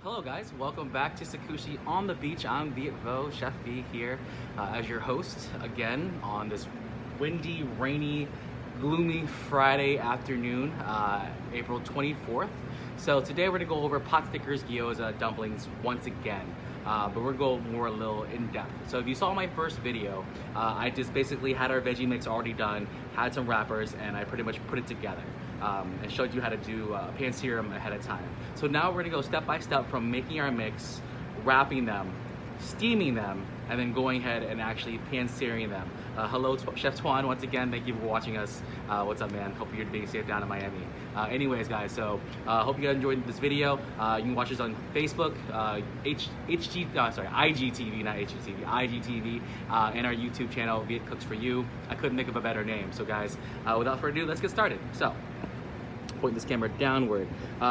Hello guys, welcome back to Sakushi on the Beach. I'm Viet Vo, Chef V here as your host again on this windy, rainy, gloomy Friday afternoon, April 24th. So today we're gonna go over pot stickers, gyoza, dumplings once again. But we're gonna go more a little in depth. So if you saw my first video, I just basically had our veggie mix already done, had some wrappers, and I pretty much put it together. And showed you how to do pan serum ahead of time. So now we're gonna go step by step from making our mix, wrapping them, steaming them, and then going ahead and actually pan searing them. Hello, Chef Twan, once again, thank you for watching us. What's up, man? Hope you're being safe down in Miami. Anyways, guys, so hope you guys enjoyed this video. You can watch us on Facebook, IGTV, not HGTV, IGTV, and our YouTube channel, Viet Cooks For You. I couldn't think of a better name. So guys, without further ado, let's get started. So, point this camera downward.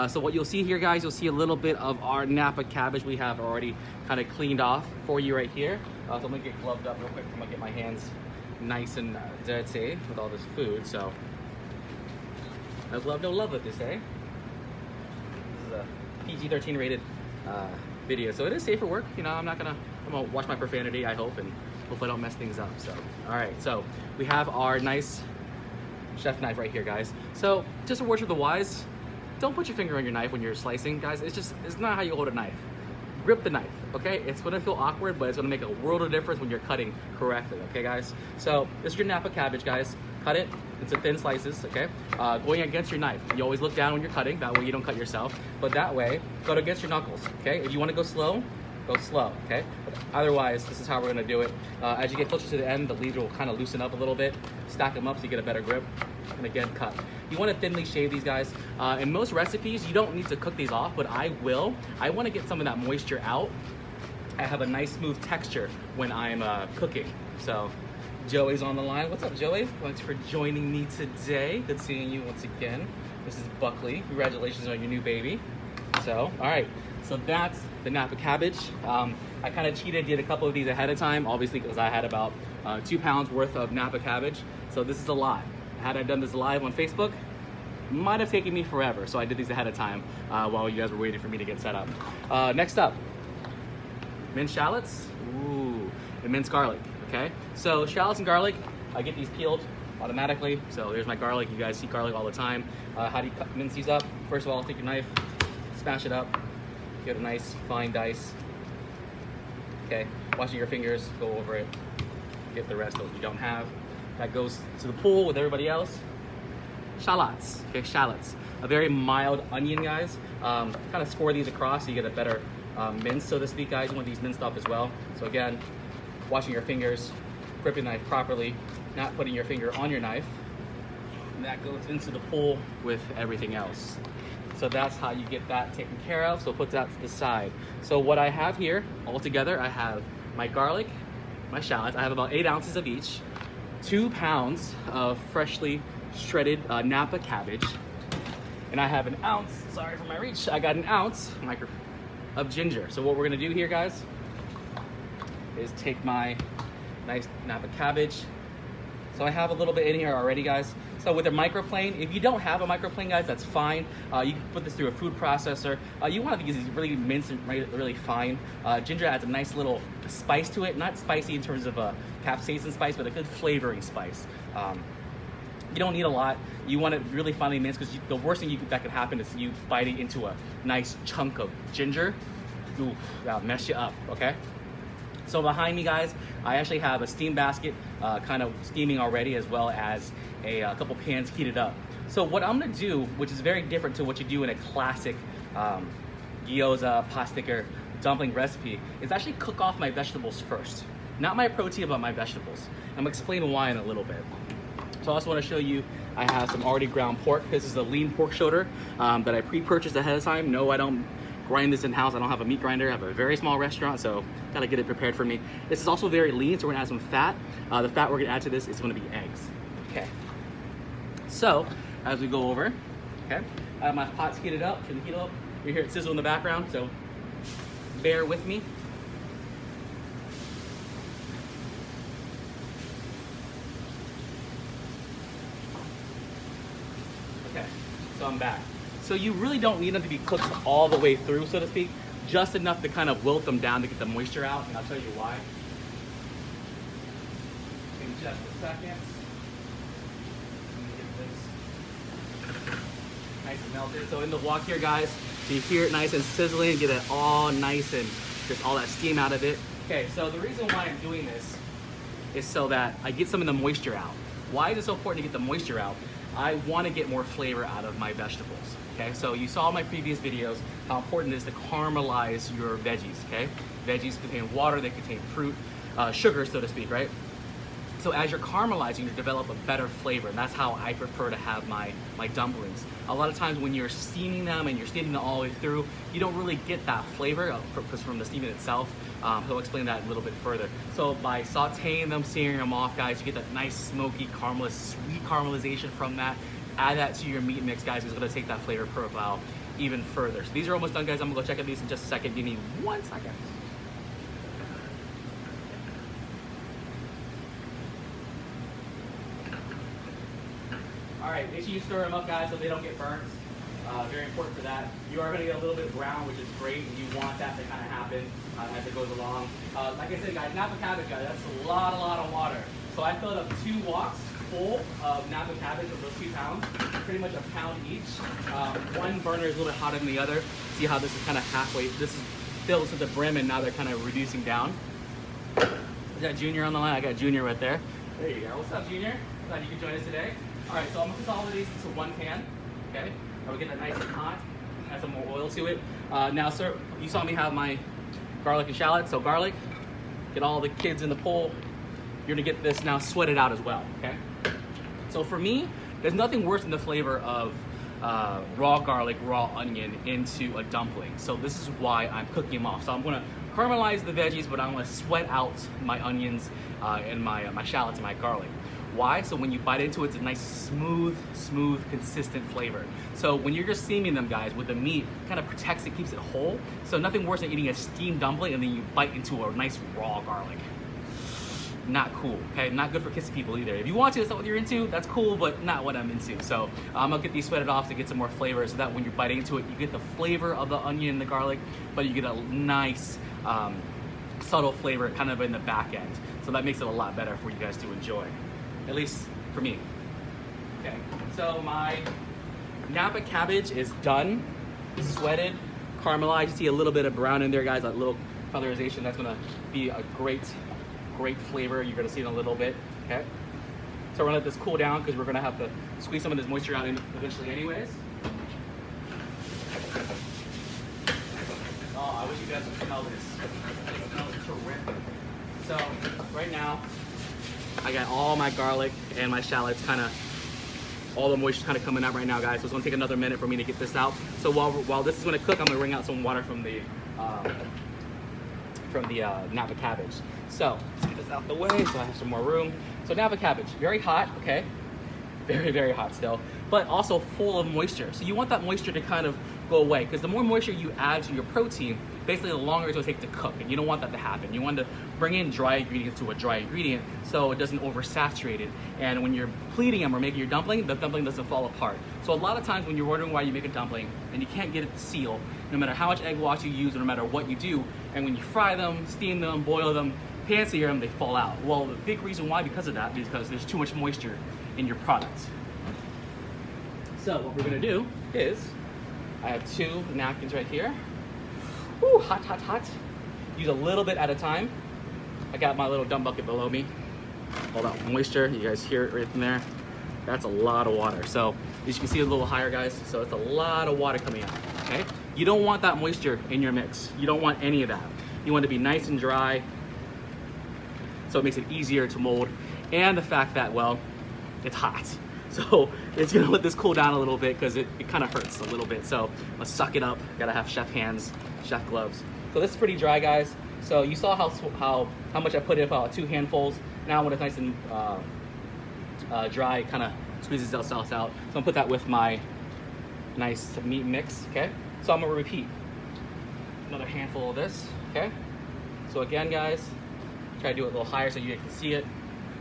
So what you'll see here, guys, you'll see a little bit of our Napa cabbage we have already kind of cleaned off for you right here. So I'm gonna get gloved up real quick. I'm gonna get my hands nice and dirty with all this food. So, no glove, no love with this, eh? This is a PG-13 rated video, so it is safe for work. You know, I'm gonna watch my profanity, I hope, and hopefully I don't mess things up. So, all right, so we have our nice chef knife right here, guys. So just a word to the wise, don't put your finger on your knife when you're slicing, guys. It's not how you hold a knife. Grip the knife, okay? It's gonna feel awkward, but it's gonna make a world of difference when you're cutting correctly, okay, guys? So this is your Napa cabbage, guys. Cut it into thin slices, okay? Going against your knife. You always look down when you're cutting, that way you don't cut yourself. But that way, go against your knuckles, okay? If you wanna go slow, okay? But otherwise, this is how we're gonna do it. As you get closer to the end, the leaves will kind of loosen up a little bit, stack them up so you get a better grip, and again, cut. You wanna thinly shave these, guys. In most recipes, you don't need to cook these off, but I will. I wanna get some of that moisture out. I have a nice smooth texture when I'm cooking. So, Joey's on the line. What's up, Joey? Thanks for joining me today. Good seeing you once again. This is Buckley. Congratulations on your new baby. So, all right. So that's the Napa cabbage. I kind of cheated, did a couple of these ahead of time, obviously because I had about 2 pounds worth of Napa cabbage. So this is a lot. Had I done this live on Facebook, might have taken me forever. So I did these ahead of time while you guys were waiting for me to get set up. Next up, minced shallots, ooh, and minced garlic, okay? So shallots and garlic, I get these peeled automatically. So here's my garlic. You guys see garlic all the time. How do you mince these up? First of all, take your knife, smash it up. Get a nice fine dice. Okay, watching your fingers, go over it. Get the rest of what you don't have. That goes to the pool with everybody else. Shallots, okay, shallots. A very mild onion, guys. Kind of score these across so you get a better mince, so to speak, guys. You want these minced up as well. So again, watching your fingers, gripping the knife properly, not putting your finger on your knife. And that goes into the pool with everything else. So that's how you get that taken care of. So put that to the side. So what I have here all together, I have my garlic, my shallots. I have about 8 ounces of each, 2 pounds of freshly shredded Napa cabbage, and I have an ounce, sorry for my reach, I got an ounce of ginger. So what we're gonna do here, guys, is take my nice Napa cabbage. So I have a little bit in here already, guys. So with a microplane, if you don't have a microplane, guys, that's fine. You can put this through a food processor. You want to use these really minced and really fine. Ginger adds a nice little spice to it. Not spicy in terms of a capsaicin spice, but a good flavoring spice. You don't need a lot. You want it really finely minced because the worst thing that could happen is you biting into a nice chunk of ginger. Ooh, that'll mess you up, okay? So behind me, guys, I actually have a steam basket kind of steaming already, as well as a couple pans heated up. So what I'm gonna do, which is very different to what you do in a classic gyoza, pot sticker, dumpling recipe, is actually cook off my vegetables first. Not my protein, but my vegetables. I'm gonna explain why in a little bit. So I also wanna show you, I have some already ground pork. This is a lean pork shoulder that I pre-purchased ahead of time. No, I don't grind this in-house. I don't have a meat grinder. I have a very small restaurant, so gotta get it prepared for me. This is also very lean, so we're gonna add some fat. The fat we're gonna add to this is gonna be eggs. Okay. So, as we go over, okay, I have my pots heated up, turn the heat up. You hear it sizzle in the background, so bear with me. Okay, so I'm back. So you really don't need them to be cooked all the way through, so to speak. just enough to kind of wilt them down to get the moisture out, and I'll tell you why in just a second. Let me get this nice and melted. So in the wok here, guys, so you hear it nice and sizzling, get it all nice and just all that steam out of it. Okay, so the reason why I'm doing this is so that I get some of the moisture out. Why is it so important to get the moisture out? I want to get more flavor out of my vegetables. Okay, so you saw in my previous videos how important it is to caramelize your veggies. Okay, veggies contain water, they contain fruit, sugar, so to speak, right? So as you're caramelizing, you develop a better flavor, and that's how I prefer to have my dumplings. A lot of times when you're steaming them and you're steaming them all the way through, you don't really get that flavor because from the steaming itself. He'll explain that a little bit further. So by sauteing them, searing them off, guys, you get that nice smoky, sweet caramelization from that. Add that to your meat mix, guys. It's gonna take that flavor profile even further. So these are almost done, guys. I'm gonna go check out these in just a second. Give me 1 second. All right, make sure you stir them up, guys, so they don't get burnt. Very important for that. You are gonna get a little bit brown, which is great, and you want that to kind of happen as it goes along. Like I said, guys, Napa cabbage, guys, that's a lot of water. So I filled up 2 woks full of Napa cabbage of those 2 pounds, pretty much a pound each. One burner is a little bit hotter than the other. See how this is kind of halfway, this is filled to the brim, and now they're kind of reducing down. Is that Junior on the line? I got Junior right there. There you go. What's up, Junior? Glad you could join us today. All right, so I'm gonna consolidate these into one pan, okay? I'm gonna get that nice and hot, add some more oil to it. Now, sir, you saw me have my garlic and shallot, so garlic, get all the kids in the pool. You're gonna get this now sweated out as well, okay? So for me, there's nothing worse than the flavor of raw garlic, raw onion into a dumpling. So this is why I'm cooking them off. So I'm gonna caramelize the veggies, but I'm gonna sweat out my onions and my shallots and my garlic. Why? So when you bite into it, it's a nice smooth, consistent flavor. So when you're just steaming them, guys, with the meat, it kind of protects it, keeps it whole. So nothing worse than eating a steamed dumpling and then you bite into a nice raw garlic. Not cool, okay? Not good for kissing people either. If you want to, that's not what you're into, that's cool, but not what I'm into. So I'm gonna get these sweated off to get some more flavor so that when you're biting into it, you get the flavor of the onion and the garlic, but you get a nice, subtle flavor kind of in the back end. So that makes it a lot better for you guys to enjoy. At least for me. Okay, so my Napa cabbage is done, sweated, caramelized. You see a little bit of brown in there, guys, that little colorization. That's gonna be a great flavor. You're gonna see in a little bit, okay? So we're gonna let this cool down because we're gonna have to squeeze some of this moisture out eventually anyways. Oh, I wish you guys could smell this. It smells terrific. So right now, I got all my garlic and my shallots all the moisture kind of coming out right now, guys. So it's gonna take another minute for me to get this out. So while this is gonna cook, I'm gonna wring out some water from the Napa cabbage. So let's get this out the way so I have some more room. So Napa cabbage, very hot, okay? Very hot still, but also full of moisture. So you want that moisture to kind of go away because the more moisture you add to your protein, basically the longer it's gonna take to cook, and you don't want that to happen. You want to bring in dry ingredients to a dry ingredient so it doesn't oversaturate it. And when you're pleating them or making your dumpling, the dumpling doesn't fall apart. So a lot of times when you're wondering why you make a dumpling and you can't get it to seal, no matter how much egg wash you use or no matter what you do, and when you fry them, steam them, boil them, pan sear them, they fall out. Well, the big reason why because of that is because there's too much moisture in your product. So what we're gonna do is, I have 2 napkins right here. Woo, hot. Use a little bit at a time. I got my little dump bucket below me. All that moisture, you guys hear it right in there. That's a lot of water. So as you can see, a little higher, guys. So it's a lot of water coming out, okay? You don't want that moisture in your mix. You don't want any of that. You want it to be nice and dry, so it makes it easier to mold. And the fact that, well, it's hot. So it's gonna let this cool down a little bit because it kind of hurts a little bit. So let's suck it up. Gotta have chef hands, chef gloves. So this is pretty dry, guys. So you saw how much I put in, about 2 handfuls. Now when it's nice and dry, it kind of squeezes itself out. So I'm gonna put that with my nice meat mix, okay? So I'm gonna repeat another handful of this, okay? So again, guys, try to do it a little higher so you guys can see it.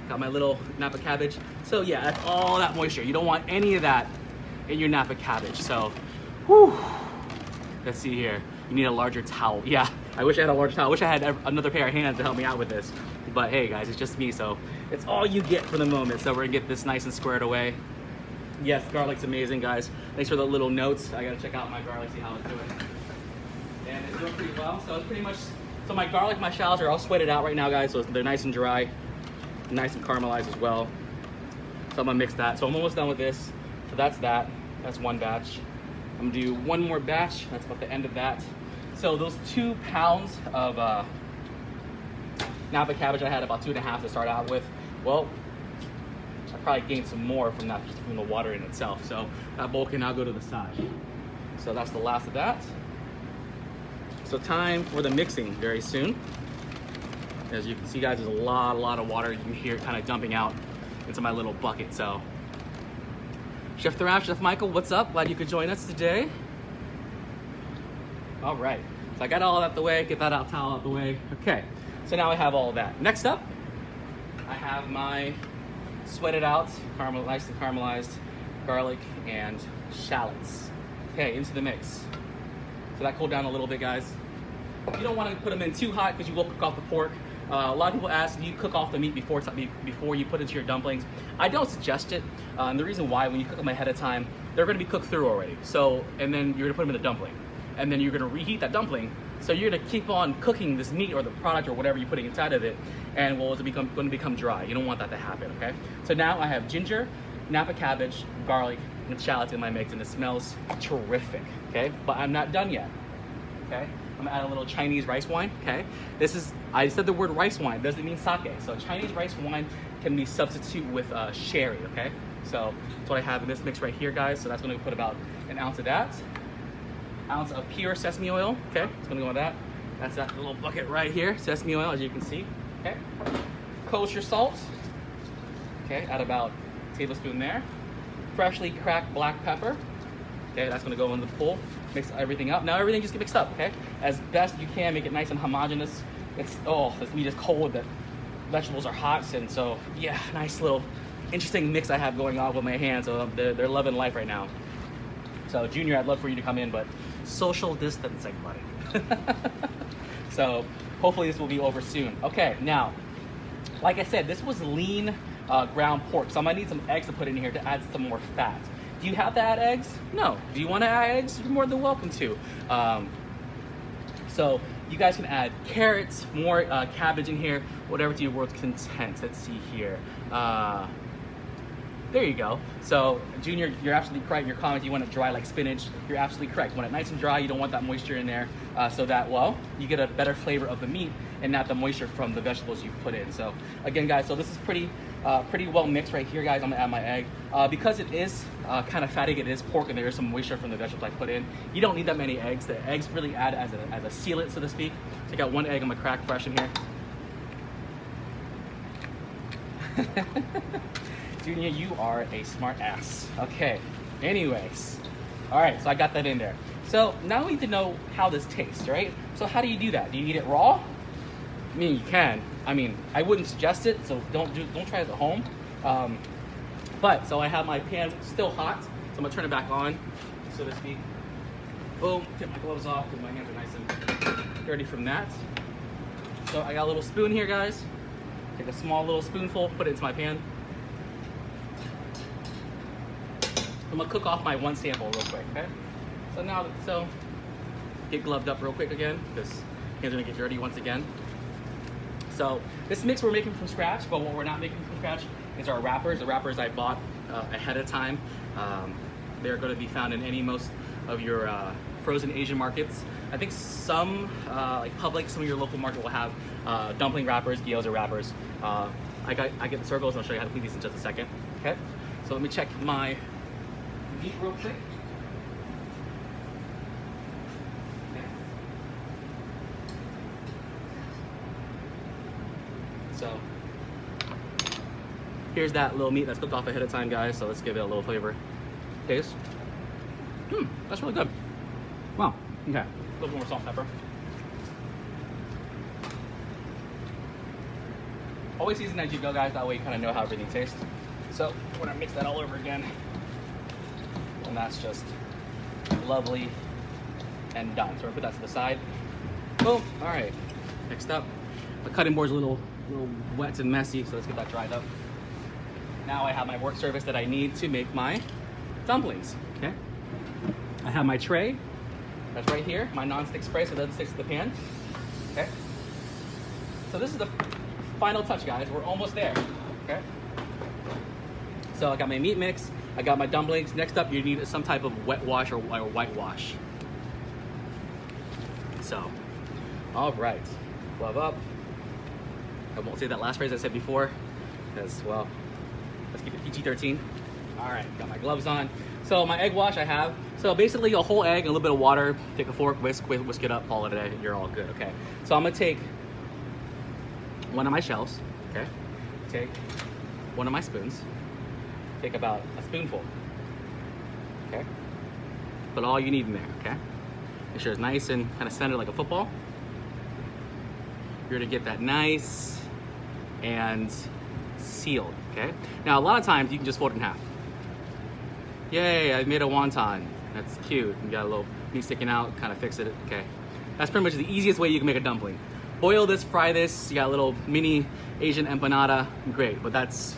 Got my little Napa cabbage. So yeah, that's all that moisture. You don't want any of that in your Napa cabbage. So, whew, let's see here. you need a larger towel. Yeah, I wish I had a larger towel. I wish I had another pair of hands to help me out with this. But hey guys, it's just me, so it's all you get for the moment. So we're gonna get this nice and squared away. Yes, garlic's amazing, guys. Thanks for the little notes. I gotta check out my garlic, see how it's doing. And it's doing pretty well. So it's pretty much, so my garlic, my shallots are all sweated out right now, guys. So they're nice and dry, nice and caramelized as well. So I'm gonna mix that. So I'm almost done with this. So that's that. That's one batch. I'm gonna do one more batch. That's about the end of that. So those 2 pounds of Napa cabbage I had about 2.5 to start out with. Well, I probably gained some more from that, just from the water in itself. So that bowl can now go to the side. So that's the last of that. So time for the mixing very soon. As you can see, guys, there's a lot of water. You can hear it kind of dumping out into my little bucket. So Chef Thrash, Chef Michael, what's up? Glad you could join us today. All right, so I got all that out the way, get that towel out the way. Okay, so now I have all of that. Next up, I have my sweated out, nice and caramelized garlic and shallots. Okay, into the mix. So that cooled down a little bit, guys. You don't want to put them in too hot because you will cook off the pork. A lot of people ask, do you cook off the meat before you put it into your dumplings? I don't suggest it. And the reason why, when you cook them ahead of time, they're going to be cooked through already. So, and then you're going to put them in the dumpling. And then you're going to reheat that dumpling. So you're going to keep on cooking this meat or the product or whatever you're putting inside of it. And well, it's going to become dry. You don't want that to happen, okay? So now I have ginger, Napa cabbage, garlic, and shallots in my mix. And it smells terrific, okay? But I'm not done yet, okay? I'm gonna add a little Chinese rice wine, okay? This is, I said the word rice wine, doesn't mean sake. So Chinese rice wine can be substituted with sherry, okay? So that's what I have in this mix right here, guys. So that's gonna put about an ounce of that. Ounce of pure sesame oil, okay? It's gonna go with that. That's that little bucket right here, sesame oil, as you can see, okay? Kosher salt, okay? Add about a tablespoon there. Freshly cracked black pepper, okay? That's gonna go in the bowl. Mix everything up. Now everything just get mixed up, okay? As best you can, make it nice and homogeneous. It's, oh, this meat is cold, the vegetables are hot, and so, yeah, nice little interesting mix I have going on with my hands. So they're loving life right now. So Junior, I'd love for you to come in, but social distancing, buddy. So hopefully this will be over soon. Okay, now, like I said, this was lean ground pork, so I might need some eggs to put in here to add some more fat. Do you have to add eggs? No. Do you want to add eggs? You're more than welcome to. So you guys can add carrots, more cabbage in here, whatever to your world's content. Let's see here. There you go. So Junior, you're absolutely correct in your comment. You want it dry like spinach. You're absolutely correct. You want it nice and dry. You don't want that moisture in there, so that, well, you get a better flavor of the meat and not the moisture from the vegetables you've put in. So again, guys, so this is pretty well mixed right here, guys. I'm gonna add my egg. Because it is kind of fatty, it is pork, and there is some moisture from the vegetables I put in. You don't need that many eggs. The eggs really add as a sealant, so to speak. So I got one egg I'm gonna crack fresh in here. Junior, you are a smart ass. Okay, anyways. All right, so I got that in there. So now we need to know how this tastes, right? So how do you do that? Do you eat it raw? I mean, you can. I mean, I wouldn't suggest it, so don't try it at home. But, so I have my pan still hot, so I'm gonna turn it back on, so to speak. Boom, take my gloves off, because my hands are nice and dirty from that. So I got a little spoon here, guys. Take a small little spoonful, put it into my pan. I'm gonna cook off my one sample real quick, okay? So now, get gloved up real quick again, because hands are gonna get dirty once again. So this mix we're making from scratch, but what we're not making from scratch is our wrappers. The wrappers I bought ahead of time. They're gonna be found in most of your frozen Asian markets. I think some, like Publix, some of your local market will have dumpling wrappers, gyoza wrappers. I get the circles, and I'll show you how to clean these in just a second, okay? So let me check my meat real quick. Okay. So here's that little meat that's cooked off ahead of time, guys. So let's give it a little flavor. Taste. That's really good. Wow. Okay. A little more salt and pepper. Always season as you go, guys. That way you kind of know how everything tastes. So we're gonna mix that all over again. And that's just lovely and done. So we're gonna put that to the side. Boom. All right. Next up, the cutting board's a little wet and messy, so let's get that dried up. Now I have my work surface that I need to make my dumplings. Okay. I have my tray. That's right here. My non-stick spray, so it doesn't stick to the pan. Okay. So this is the final touch, guys. We're almost there. Okay. So I got my meat mix. I got my dumplings. Next up, you need some type of wet wash or whitewash. So, all right, glove up. I won't say that last phrase I said before, because, well, let's keep it PG-13. All right, got my gloves on. So my egg wash I have. So basically a whole egg, a little bit of water, take a fork, whisk it up, call it a day, you're all good, okay? So I'm gonna take one of my shells, okay? Take one of my spoons, take about a spoonful, okay? Put all you need in there, okay? Make sure it's nice and kind of centered like a football. You're gonna get that nice and sealed, okay? Now, a lot of times you can just fold it in half. Yay, I made a wonton. That's cute. You got a little meat sticking out, kind of fix it, okay? That's pretty much the easiest way you can make a dumpling. Boil this, fry this, you got a little mini Asian empanada, great, but that's,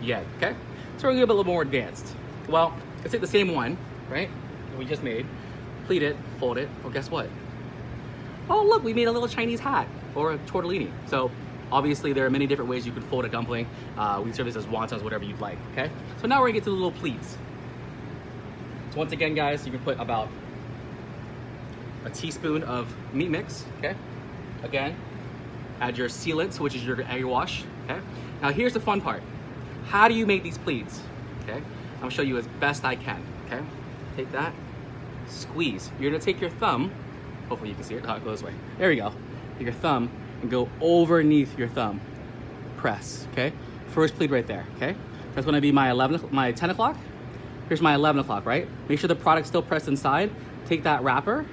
yeah, okay? So we're gonna get a little more advanced. Well, let's take the same one, right, that we just made, pleat it, fold it, well, guess what? Oh, look, we made a little Chinese hat, or a tortellini. So, obviously, there are many different ways you can fold a dumpling. We serve this as wontons, whatever you'd like, okay? So now we're gonna get to the little pleats. So once again, guys, you can put about a teaspoon of meat mix, okay? Again, add your sealant, which is your egg wash, okay? Now here's the fun part. How do you make these pleats, okay? I'm gonna show you as best I can, okay? Take that, squeeze. You're gonna take your thumb, hopefully you can see it, it goes this way. There we go. Take your thumb and go underneath your thumb. Press, okay? First pleat right there, okay? That's gonna be my 10 o'clock. Here's my 11 o'clock, right? Make sure the product's still pressed inside. Take that wrapper,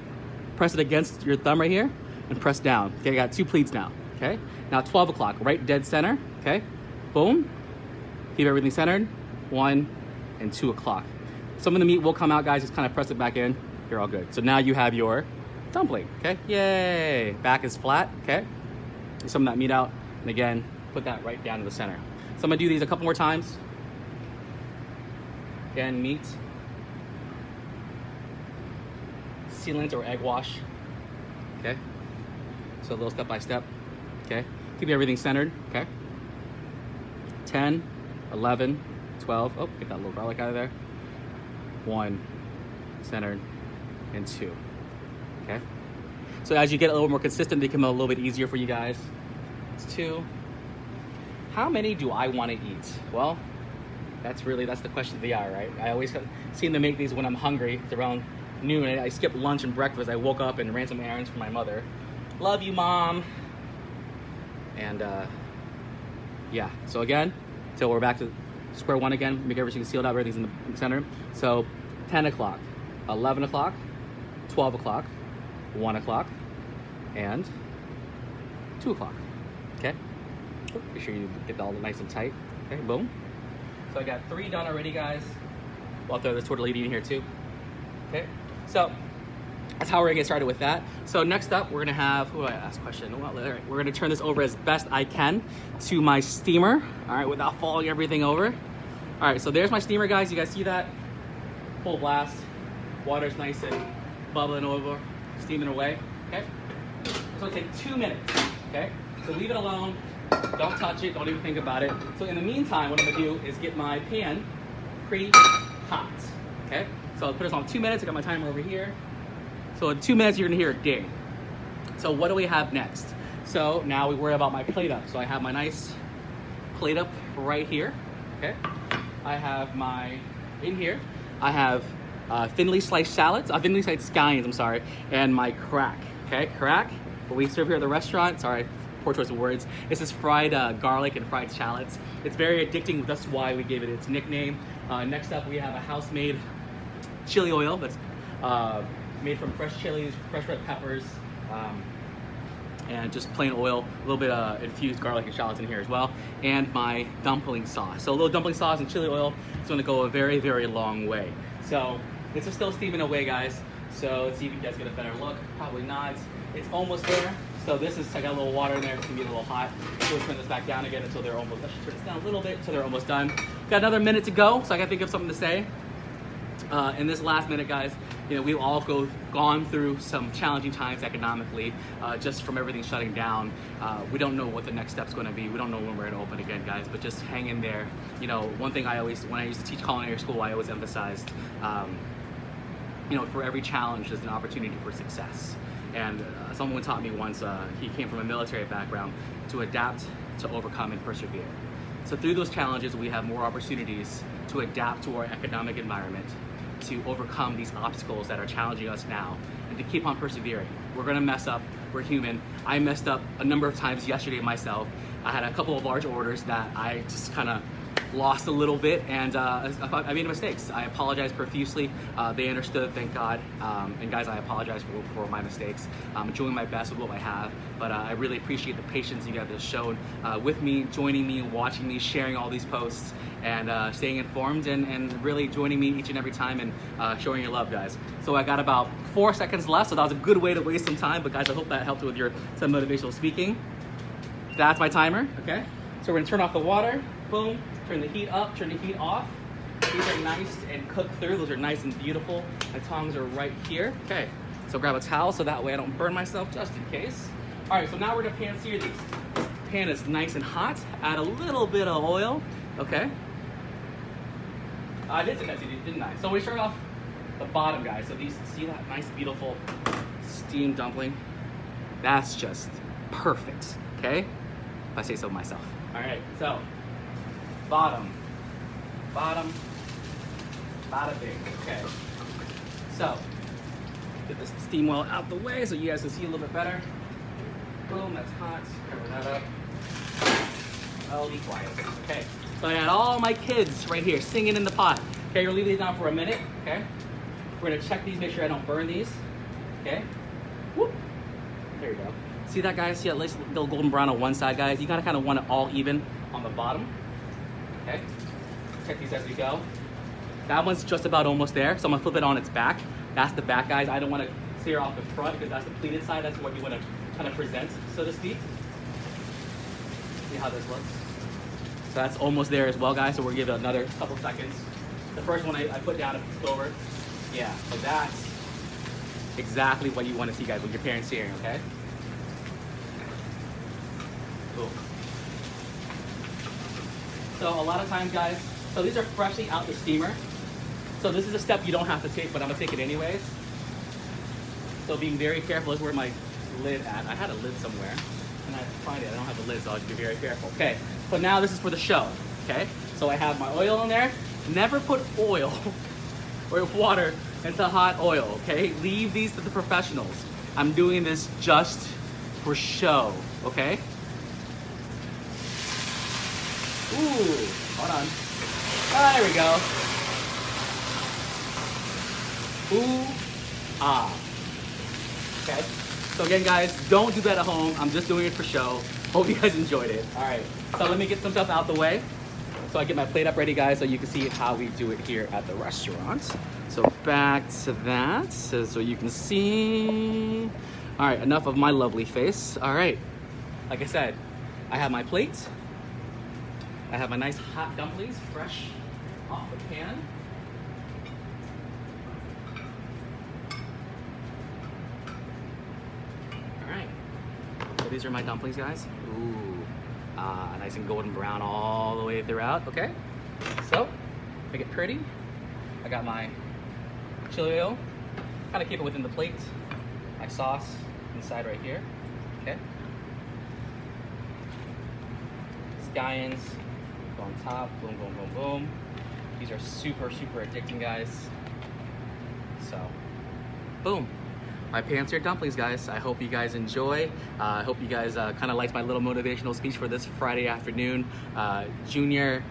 press it against your thumb right here, and press down. Okay, I got 2 pleats now, okay? Now 12 o'clock, right dead center, okay? Boom. Keep everything centered. 1 and 2 o'clock. Some of the meat will come out, guys. Just kind of press it back in. You're all good. So now you have your dumpling, okay? Yay! Back is flat, okay? Get some of that meat out, and again, put that right down to the center. So I'm gonna do these a couple more times. Again, meat, sealant or egg wash, okay? So a little step by step, okay? Keep everything centered, okay? 10, 11, 12, oh, get that little garlic out of there. 1, centered, and 2, okay? So as you get a little more consistent, they become a little bit easier for you guys. It's 2. How many do I want to eat? Well, that's the question of the hour, right? I always seem to make these when I'm hungry. It's around noon. I skipped lunch and breakfast. I woke up and ran some errands for my mother. Love you, Mom. And yeah, so again, till we're back to square one again, make everything sealed up, everything's in the center. So 10 o'clock, 11 o'clock, 12 o'clock, 1 o'clock, and 2 o'clock, okay? Make sure you get that all nice and tight, okay, boom. So I got 3 done already, guys. Well, I'll throw this tortellini in here too, okay? So that's how we're gonna get started with that. So next up, we're gonna have, who do I ask a question? Well, all right, we're gonna turn this over as best I can to my steamer, all right, without falling everything over. All right, so there's my steamer, guys. You guys see that? Full blast. Water's nice and bubbling over, steaming away, okay? It's gonna take 2 minutes, okay? So leave it alone. Don't touch it, don't even think about it. So in the meantime, what I'm gonna do is get my pan pre-hot, okay? So I'll put this on 2 minutes. I got my timer over here. So in 2 minutes, you're gonna hear a ding. So what do we have next? So now we worry about my plate up. So I have my nice plate up right here, okay? I have in here, I have thinly sliced shallots, thinly sliced scallions, I'm sorry, and my crack, okay? Crack, what we serve here at the restaurant, sorry, poor choice of words. This is fried garlic and fried shallots. It's very addicting, that's why we gave it its nickname. Next up, we have a house-made chili oil that's made from fresh chilies, fresh red peppers, and just plain oil, a little bit of infused garlic and shallots in here as well, and my dumpling sauce. So a little dumpling sauce and chili oil is gonna go a very, very long way. So this is still steaming away, guys. So let's see if you guys get a better look. Probably not. It's almost there. So this is, I got a little water in there. It's gonna be a little hot. So we'll turn this back down again until they're almost, let's turn this down a little bit until they're almost done. Got another minute to go, so I gotta think of something to say. In this last minute, guys, you know, we've all gone through some challenging times economically, just from everything shutting down. We don't know what the next step's going to be. We don't know when we're going to open again, guys, but just hang in there. You know, one thing when I used to teach culinary school, I always emphasized, you know, for every challenge, there's an opportunity for success. And someone taught me once, he came from a military background, to adapt, to overcome, and persevere. So through those challenges, we have more opportunities to adapt to our economic environment, to overcome these obstacles that are challenging us now, and to keep on persevering. We're gonna mess up, we're human. I messed up a number of times yesterday myself. I had a couple of large orders that I just kind of lost a little bit, and I made mistakes. I apologize profusely. They understood, thank God. And guys, I apologize for my mistakes. I'm doing my best with what I have, but I really appreciate the patience you guys have shown with me, joining me, watching me, sharing all these posts, and staying informed, and really joining me each and every time, and showing your love, guys. So I got about 4 seconds left, so that was a good way to waste some time, but guys, I hope that helped with some motivational speaking. That's my timer, okay? So we're gonna turn off the water, boom. Turn the heat up, turn the heat off. These are nice and cooked through. Those are nice and beautiful. My tongs are right here. Okay, so grab a towel so that way I don't burn myself, just in case. All right, so now we're gonna pan sear these. Pan is nice and hot. Add a little bit of oil, okay? I did say that, didn't I? So we start off the bottom, guys. So these, see that nice, beautiful steamed dumpling? That's just perfect, okay? If I say so myself. All right, so bottom, bada bing. Okay, so get this steam well out the way so you guys can see a little bit better. Boom, that's hot. Cover that up. I'll be quiet. Okay, so I got all my kids right here singing in the pot. Okay, you're gonna leave these down for a minute. Okay, we're gonna check these, make sure I don't burn these. Okay, whoop. There you go. See that, guys? See that nice little golden brown on one side, guys? You gotta kind of want it all even on the bottom. Okay, check these as we go. That one's just about almost there, so I'm gonna flip it on its back. That's the back, guys. I don't wanna sear off the front because that's the pleated side. That's what you wanna kind of present, so to speak. See how this looks? So that's almost there as well, guys, so we'll give it another couple seconds. The first one I put down and flipped over. Yeah, so that's exactly what you wanna see, guys, when you're pan searing, okay? Cool. So a lot of times, guys, so these are freshly out the steamer. So this is a step you don't have to take, but I'm gonna take it anyways. So being very careful is where my lid at. I had a lid somewhere, and I have to find it. I don't have the lid, so I'll just be very careful. Okay, so now this is for the show, okay? So I have my oil in there. Never put oil or water into hot oil, okay? Leave these to the professionals. I'm doing this just for show, okay? Ooh, hold on. Ah, there we go. Ooh, ah. Okay. So again, guys, don't do that at home. I'm just doing it for show. Hope you guys enjoyed it. All right. So let me get some stuff out the way. So I get my plate up ready, guys, so you can see how we do it here at the restaurant. So back to that, so you can see. All right, enough of my lovely face. All right. Like I said, I have my plate. I have my nice hot dumplings, fresh off the pan. All right, so these are my dumplings, guys. Ooh, nice and golden brown all the way throughout, okay? So, make it pretty. I got my chili oil, kind of keep it within the plate. My sauce inside right here, okay? Scallions. On top, boom, boom, boom, boom. These are super, super addicting, guys. So, boom. My pan seared dumplings, guys. I hope you guys enjoy. I hope you guys kind of liked my little motivational speech for this Friday afternoon. Junior,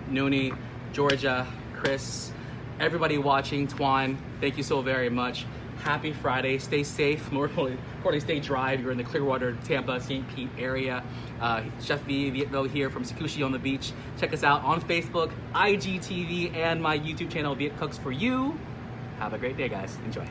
Nooni, Georgia, Chris, everybody watching, Twan, thank you so very much. Happy Friday, stay safe, more importantly, stay dry if you're in the Clearwater, Tampa, St. Pete area. Chef Viet Vo here from Sakushi on the beach. Check us out on Facebook, IGTV, and my YouTube channel, Viet Cooks for You. Have a great day, guys. Enjoy.